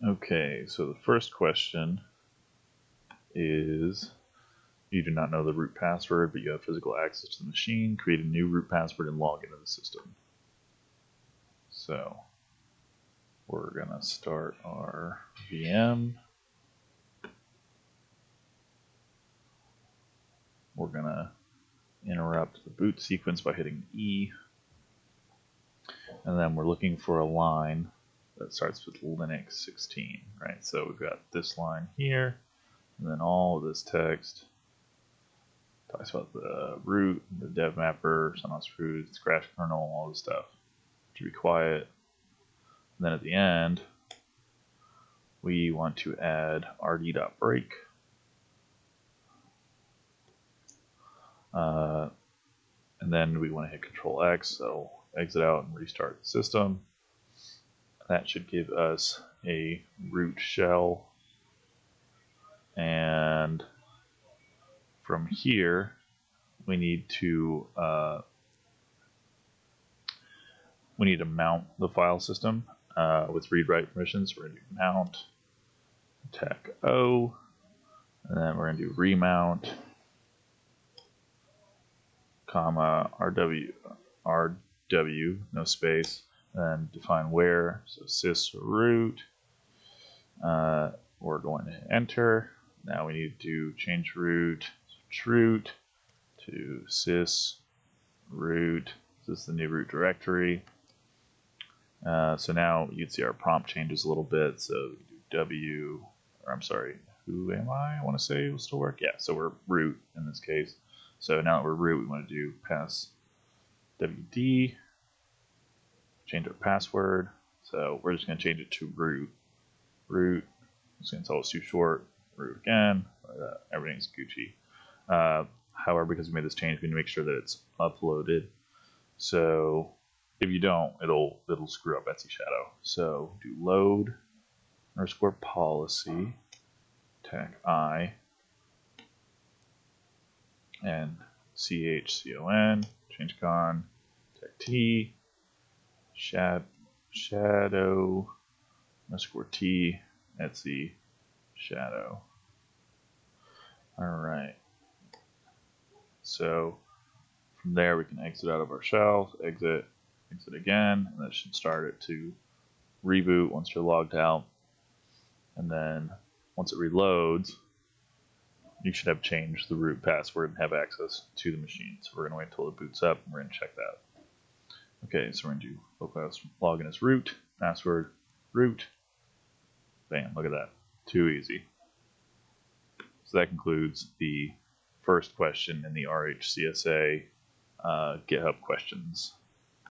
Okay, so the first question is, you do not know the root password, but you have physical access to the machine. Create a new root password and log into the system. So we're going to start our VM. We're going to interrupt the boot sequence by hitting E. And then we're looking for a line that starts with Linux 16, right? So we've got this line here, and then all of this text talks about the root, the dev mapper, CentOS root, its crash kernel, all this stuff. To be quiet. And then at the end, we want to add rd.break. And then we want to hit Control X, so exit out and restart the system. That should give us a root shell. And from here, we need to mount the file system with read-write permissions. We're going to do mount tech O, and then we're going to do remount, comma rw, no space, and then define where, so sys root. We're going to enter. Now we need to change root to sys root. This is the new root directory. So now you can see our prompt changes a little bit. So we do who am I? I want to say it will still work. Yeah, so we're root in this case. So now that we're root, we want to do pass wd, change our password. So we're just going to change it to root. Root, it's going to tell us too short. Root again. Everything's Gucci. However, because we made this change, we need to make sure that it's uploaded. So if you don't, it'll screw up Etsy Shadow. So do load _ policy tech I and chcon change con tech t shadow _ t Etsy Shadow. All right. So from there we can exit out of our shell, exit again, and that should start it to reboot once you're logged out. And then once it reloads, you should have changed the root password and have access to the machine. So we're going to wait until it boots up, and we're going to check that. Okay, so we're going to do localhost login as root, password root. Bam, look at that. Too easy. So that concludes the first question in the RHCSA GitHub questions.